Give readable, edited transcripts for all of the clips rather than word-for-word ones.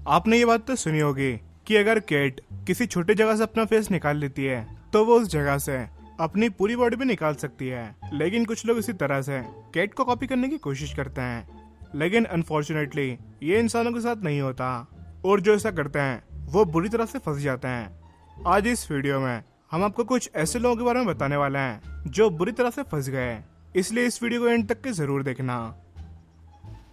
आपने ये बात तो सुनी होगी कि अगर कैट किसी छोटी जगह से अपना फेस निकाल लेती है तो वो उस जगह से अपनी पूरी बॉडी भी निकाल सकती है। लेकिन कुछ लोग इसी तरह से कैट को कॉपी करने की कोशिश करते हैं, लेकिन अनफॉर्चुनेटली ये इंसानों के साथ नहीं होता, और जो ऐसा करते हैं वो बुरी तरह से फंस जाते हैं। आज इस वीडियो में हम आपको कुछ ऐसे लोगों के बारे में बताने वाले हैं जो बुरी तरह से फंस गए, इसलिए इस वीडियो को एंड तक के जरूर देखना।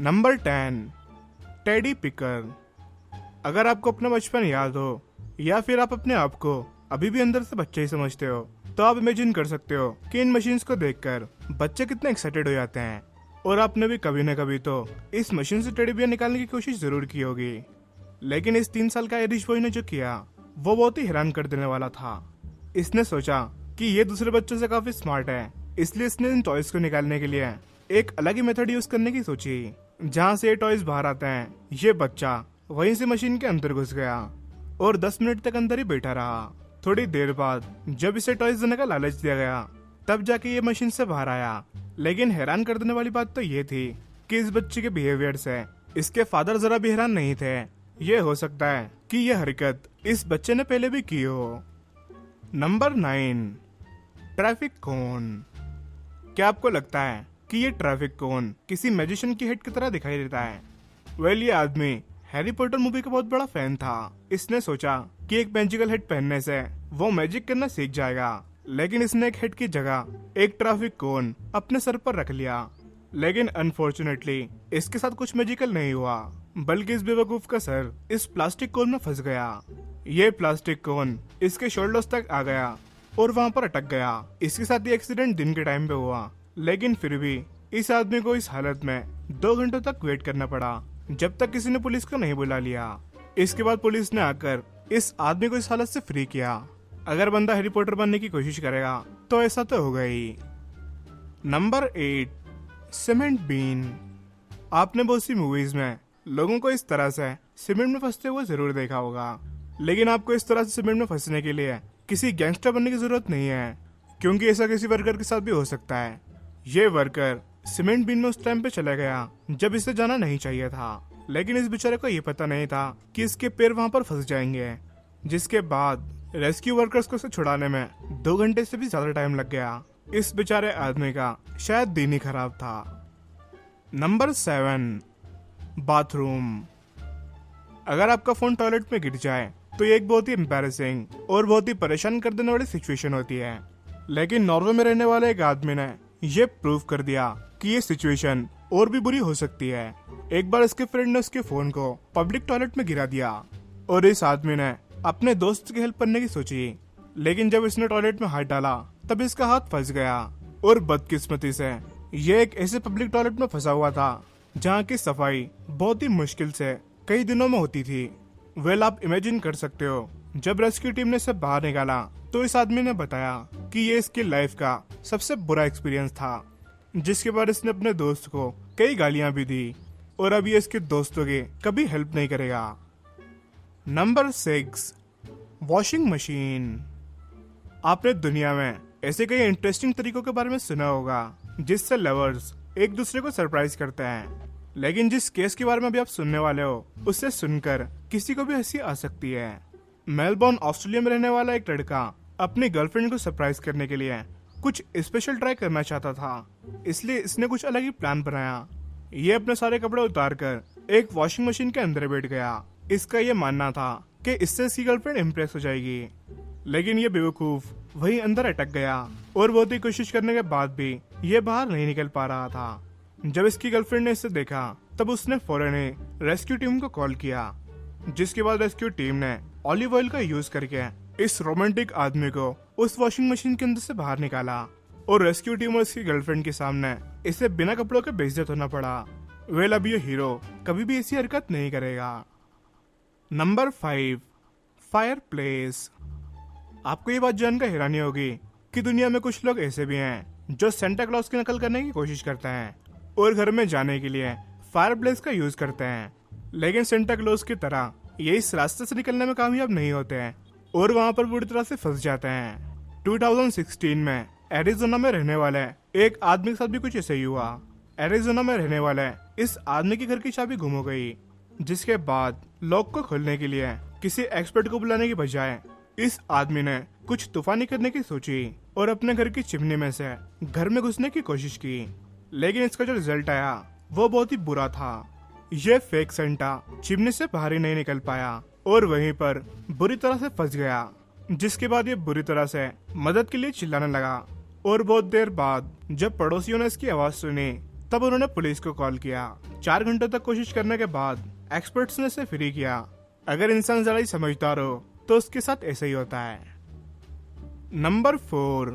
Number 10, teddy picker. अगर आपको अपना बचपन याद हो या फिर आप अपने आप को अभी भी अंदर से बच्चे ही समझते हो, तो आप इमेजिन कर सकते हो कि इन मशीन्स को देखकर बच्चे कितने एक्साइटेड हो जाते हैं। और आपने भी कभी न कभी तो इस मशीन से टेडी बियर निकालने की कोशिश जरूर की होगी, लेकिन इस 3 साल का आयरिश बॉय ने जो किया वो बहुत ही हैरान कर देने वाला था। इसने सोचा कि ये दूसरे बच्चों से काफी स्मार्ट है, इसलिए इसने इन टॉयज को निकालने के लिए एक अलग ही मेथड यूज करने की सोची। जहाँ से ये टॉयज बाहर आते हैं, ये बच्चा वहीं से मशीन के अंदर घुस गया और 10 मिनट तक अंदर ही बैठा रहा। थोड़ी देर बाद जब इसे टॉयज देने का लालच दिया गया, तब जाके ये मशीन से बाहर आया। लेकिन हैरान कर देने वाली बात तो ये थी कि इस बच्चे के बिहेवियर से इसके फादर जरा भी हैरान नहीं थे। ये हो सकता है कि ये हरकत इस बच्चे ने पहले भी की हो। नंबर 9, ट्रैफिक कोन। क्या आपको लगता है कि ये ट्रैफिक कोन किसी मैजिशियन की हेड की तरह दिखाई देता है? वेल, ये आदमी हैरी पॉटर मूवी का बहुत बड़ा फैन था। इसने सोचा कि एक मैजिकल हेड पहनने से वो मैजिक करना सीख जाएगा, लेकिन इसने एक हेड की जगह एक ट्रैफिक कोन अपने सर पर रख लिया। लेकिन अनफॉर्चुनेटली इसके साथ कुछ मैजिकल नहीं हुआ, बल्कि इस बेवकूफ का सर इस प्लास्टिक कोन में फंस गया। ये प्लास्टिक कोन इसके शोल्डर्स तक आ गया और वहाँ पर अटक गया। इसके साथ ये एक्सीडेंट दिन के टाइम पे हुआ, लेकिन फिर भी इस आदमी को इस हालत में 2 घंटों तक वेट करना पड़ा, जब तक किसी ने पुलिस को नहीं बुला लिया। इसके बाद पुलिस ने आकर इस आदमी को इस हालत से फ्री किया। अगर बंदा हैरी पॉटर बनने की कोशिश करेगा तो ऐसा तो होगा ही। Number 8, cement been. आपने बहुत सी मूवीज में लोगों को इस तरह से सीमेंट में फंसते हुए जरूर देखा होगा, लेकिन आपको इस तरह से सीमेंट में फंसने के लिए किसी गैंगस्टर बनने की जरूरत नहीं है, क्योंकि ऐसा किसी वर्कर के साथ भी हो सकता है। ये वर्कर सीमेंट बीन में उस टाइम पे चला गया जब इसे जाना नहीं चाहिए था, लेकिन इस बेचारे को ये पता नहीं था कि इसके पैर वहाँ पर फंस जाएंगे, जिसके बाद रेस्क्यू वर्कर्स को इसे छुड़ाने में 2 घंटे से भी ज्यादा टाइम लग गया। इस बेचारे आदमी का शायद दिन ही खराब था। Number 7, bathroom. अगर आपका फोन टॉयलेट में गिर जाए तो ये एक बहुत ही एम्बैरेसिंग और बहुत ही परेशान कर देने वाली सिचुएशन होती है, लेकिन नॉर्वे में रहने वाले एक आदमी ने ये प्रूव कर दिया कि ये सिचुएशन और भी बुरी हो सकती है। एक बार इसके फ्रेंड ने उसके फोन को पब्लिक टॉयलेट में गिरा दिया और इस आदमी ने अपने दोस्त की हेल्प करने की सोची, लेकिन जब इसने टॉयलेट में हाथ डाला तब इसका हाथ फंस गया। और बदकिस्मती से ये एक ऐसे पब्लिक टॉयलेट में फंसा हुआ था जहाँ की सफाई बहुत ही मुश्किल से कई दिनों में होती थी। वेल, आप इमेजिन कर सकते हो जब रेस्क्यू टीम ने इसे बाहर निकाला तो इस आदमी ने बताया कि ये इसकी लाइफ का सबसे बुरा एक्सपीरियंस था, जिसके बाद इसने अपने दोस्त को कई गालियां भी दी और अब ये इसके दोस्तों की कभी हेल्प नहीं करेगा। Number 6, washing machine. आपने दुनिया में ऐसे कई इंटरेस्टिंग तरीकों के बारे में सुना होगा जिससे लवर्स एक दूसरे को सरप्राइज करते हैं, लेकिन जिस केस के बारे में अभी आप सुनने वाले हो उससे सुनकर किसी को भी हंसी आ सकती है। मेलबोर्न ऑस्ट्रेलिया में रहने वाला एक लड़का अपनी गर्लफ्रेंड को सरप्राइज करने के लिए कुछ स्पेशल ट्राई करना चाहता था, इसलिए इसने कुछ अलग ही प्लान बनाया। ये अपने सारे कपड़े उतार कर एक वॉशिंग मशीन के अंदर बैठ गया। इसका ये मानना था कि इससे इसकी गर्लफ्रेंड इम्प्रेस हो जाएगी, लेकिन ये बेवकूफ वहीं अंदर अटक गया और बहुत ही कोशिश करने के बाद भी ये बाहर नहीं निकल पा रहा था। जब इसकी गर्लफ्रेंड ने इसे देखा तब उसने फौरन ही रेस्क्यू टीम को कॉल किया, जिसके बाद रेस्क्यू टीम ने ऑलिव ऑयल का यूज करके इस रोमांटिक आदमी को उस वॉशिंग मशीन के अंदर से बाहर निकाला और रेस्क्यू टीम और इसकी गर्लफ्रेंड के सामने इसे बिना कपड़ों के बेइज्जत होना पड़ा। वेल, अब ये हीरो कभी भी ऐसी हरकत नहीं करेगा। Number 5, fire place. आपको ये बात जानकर हैरानी होगी कि दुनिया में कुछ लोग ऐसे भी हैं जो सेंटा क्लॉज की नकल करने की कोशिश करते हैं और घर में जाने के लिए फायर प्लेस का यूज करते हैं, लेकिन सेंटा क्लॉज की तरह ये इस रास्ते से निकलने में कामयाब नहीं होते हैं और वहाँ पर बुरी तरह से फंस जाते हैं। 2016 में एरिजोना में रहने वाले एक आदमी के साथ भी कुछ ऐसे ही हुआ। एरिजोना में रहने वाले इस आदमी के घर की चाबी गुम हो गई, जिसके बाद लॉक को खोलने के लिए किसी एक्सपर्ट को बुलाने की बजाय इस आदमी ने कुछ तूफानी करने की सोची और अपने घर की चिमनी में से घर में घुसने की कोशिश की, लेकिन इसका जो रिजल्ट आया वो बहुत ही बुरा था। ये फेक सेंटा चिमनी से बाहर ही नहीं निकल पाया और वहीं पर बुरी तरह से फंस गया, जिसके बाद ये बुरी तरह से मदद के लिए चिल्लाने लगा। और बहुत देर बाद जब पड़ोसियों ने इसकी आवाज सुनी तब उन्होंने पुलिस को कॉल किया। 4 घंटों तक कोशिश करने के बाद एक्सपर्ट्स ने इसे फ्री किया। अगर इंसान जरा ही समझदार हो तो उसके साथ ऐसा ही होता है। Number 4,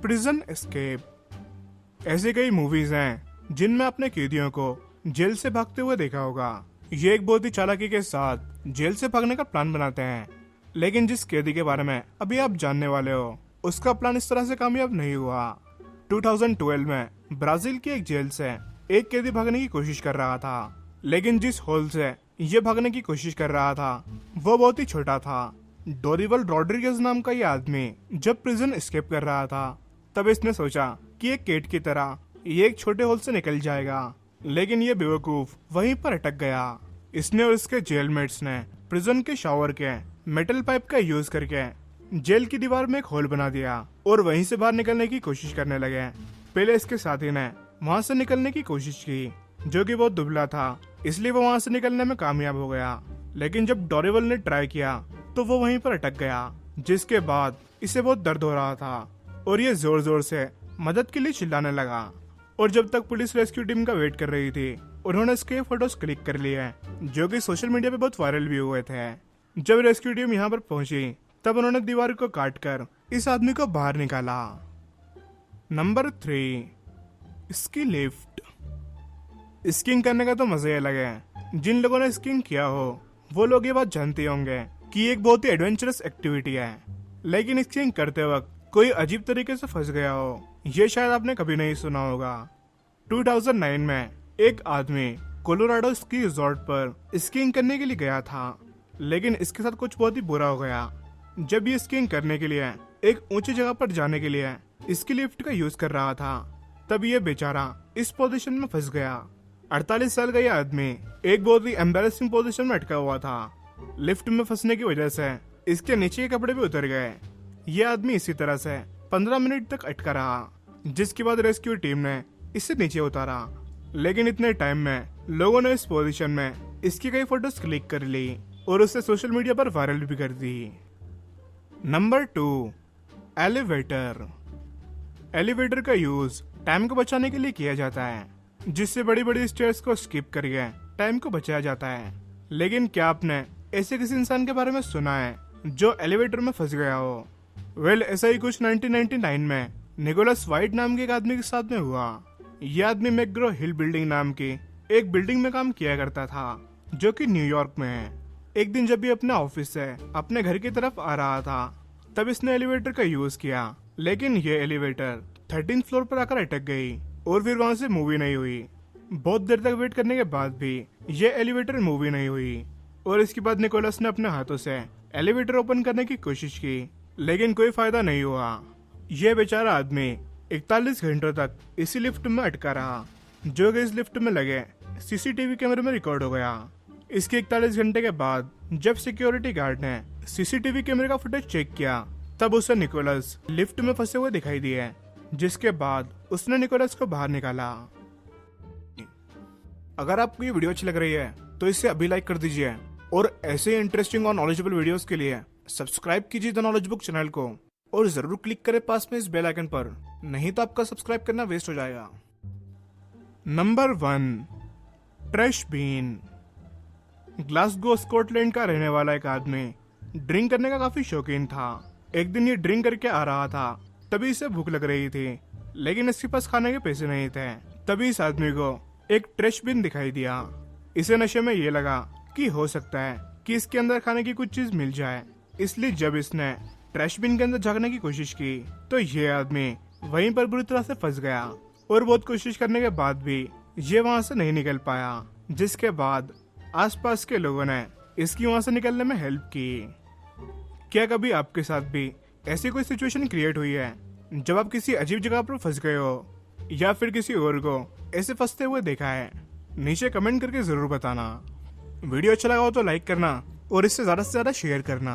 prison escape. ऐसे कई मूवीज हैं जिनमें अपने कैदियों को जेल से भागते हुए देखा होगा। ये एक बहुत ही चालाकी के साथ जेल से भागने का प्लान बनाते हैं, लेकिन जिस कैदी के बारे में अभी आप जानने वाले हो उसका प्लान इस तरह से कामयाब नहीं हुआ। 2012 में ब्राजील की एक जेल से एक कैदी भागने की कोशिश कर रहा था, लेकिन जिस होल से ये भागने की कोशिश कर रहा था वो बहुत ही छोटा था। डोरिवल रॉड्रिगेज नाम का ये आदमी जब प्रिजन एस्केप कर रहा था तब इसने सोचा कि एक कैट की तरह ये एक छोटे होल से निकल जाएगा, लेकिन ये बेवकूफ वहीं पर अटक गया। इसने और इसके जेलमेट्स ने प्रिजन के शावर के मेटल पाइप का यूज करके जेल की दीवार में एक होल बना दिया और वहीं से बाहर निकलने की कोशिश करने लगे। पहले इसके साथी ने वहां से निकलने की कोशिश की, जो कि बहुत दुबला था, इसलिए वो वहां से निकलने में कामयाब हो गया। लेकिन जब डोरेवल ने ट्राई किया तो वो वहीं पर अटक गया, जिसके बाद इसे बहुत दर्द हो रहा था और ये जोर जोर से मदद के लिए चिल्लाने लगा। और जब तक पुलिस रेस्क्यू टीम का वेट कर रही थी उन्होंने इसके फोटोज क्लिक कर लिए, जो कि सोशल मीडिया पे बहुत वायरल भी हुए थे। जब रेस्क्यू टीम यहाँ पर पहुंची तब उन्होंने दीवार को काटकर इस आदमी को बाहर निकाला। Number 3, ski lift. स्कीइंग करने का तो मजा ही अलग है। जिन लोगों ने स्कीइंग किया हो वो लोग ये बात जानते होंगे कि एक बहुत ही एडवेंचरस एक्टिविटी है, लेकिन स्कीइंग करते वक्त कोई अजीब तरीके से फंस गया हो ये शायद आपने कभी नहीं सुना होगा। 2009 में एक आदमी कोलोराडो स्की रिजॉर्ट पर स्कीइंग करने के लिए गया था, लेकिन इसके साथ कुछ बहुत ही बुरा हो गया। जब ये स्कीइंग करने के लिए एक ऊंची जगह पर जाने के लिए स्की लिफ्ट का यूज कर रहा था तब ये बेचारा इस पोजीशन में फंस गया। 48 साल का ये आदमी एक बहुत ही एम्बैरेसिंग पोजीशन में अटका हुआ था। लिफ्ट में फंसने की वजह से इसके नीचे के कपड़े भी उतर गए। ये आदमी इसी तरह से 15 मिनट तक अटका रहा, जिसके बाद रेस्क्यू टीम ने इसे नीचे उतारा। लेकिन इतने टाइम में लोगों ने इस पोजीशन में इसकी कई फोटोज क्लिक कर ली और उसे सोशल मीडिया पर वायरल भी कर दी। Number 2, elevator. एलिवेटर का यूज टाइम को बचाने के लिए किया जाता है, जिससे बड़ी बड़ी स्टेयर्स को स्किप करके टाइम को बचाया जाता है। लेकिन क्या आपने ऐसे किसी इंसान के बारे में सुना है जो एलिवेटर में फंस गया हो? वेल, ऐसा ही कुछ 1999 में निकोलस वाइट नाम के एक आदमी के साथ में हुआ। यह आदमी मैकग्रो हिल बिल्डिंग नाम की एक बिल्डिंग में काम किया करता था, जो कि न्यूयॉर्क में है। एक दिन जब भी अपने ऑफिस से अपने घर की तरफ आ रहा था तब इसने एलिवेटर का यूज किया, लेकिन ये एलिवेटर 13th फ्लोर पर आकर अटक गई और फिर वहां से मूवी नहीं हुई। बहुत देर तक वेट करने के बाद भी ये एलिवेटर मूवी नहीं हुई और इसके बाद निकोलस ने अपने हाथों से एलिवेटर ओपन करने की कोशिश की, लेकिन कोई फायदा नहीं हुआ। यह बेचारा आदमी 41 घंटों तक इसी लिफ्ट में अटका रहा, जो कि इस लिफ्ट में लगे सीसीटीवी कैमरे में रिकॉर्ड हो गया। इसके 41 घंटे के बाद जब सिक्योरिटी गार्ड ने सीसीटीवी कैमरे का फुटेज चेक किया तब उसे निकोलस लिफ्ट में फंसे हुए दिखाई दिए, जिसके बाद उसने निकोलस को बाहर निकाला। अगर आपको ये वीडियो अच्छी लग रही है तो इसे अभी लाइक कर दीजिए और ऐसे इंटरेस्टिंग और नॉलेजेबल वीडियोस के लिए सब्सक्राइब कीजिए द नॉलेज बुक चैनल को और जरूर क्लिक करें पास में इस बेल आइकन पर, नहीं तो आपका सब्सक्राइब करना वेस्ट हो जाएगा। Number 1, trash bin. Glasgow Scotland का रहने वाला एक आदमी ड्रिंक करने का काफी शौकीन था। एक दिन ये ड्रिंक करके आ रहा था, तभी इसे भूख लग रही थी, लेकिन इसके पास खाने के पैसे नहीं थे। तभी इस आदमी को एक ट्रैश बिन दिखाई दिया। इसे नशे में ये लगा कि हो सकता है कि इसके अंदर खाने की कुछ चीज मिल जाए, इसलिए जब इसने ट्रैश बिन के अंदर झांकने की कोशिश की तो ये आदमी वहीं पर बुरी तरह से फंस गया और बहुत कोशिश करने के बाद भी ये वहां से नहीं निकल पाया, जिसके बाद आसपास के लोगों ने इसकी वहां से निकलने में हेल्प की। क्या कभी आपके साथ भी ऐसी कोई सिचुएशन क्रिएट हुई है जब आप किसी अजीब जगह पर फंस गए हो या फिर किसी और को ऐसे फंसते हुए देखा है? नीचे कमेंट करके जरूर बताना। वीडियो अच्छा लगा हो तो लाइक करना और इससे ज्यादा से ज्यादा शेयर करना।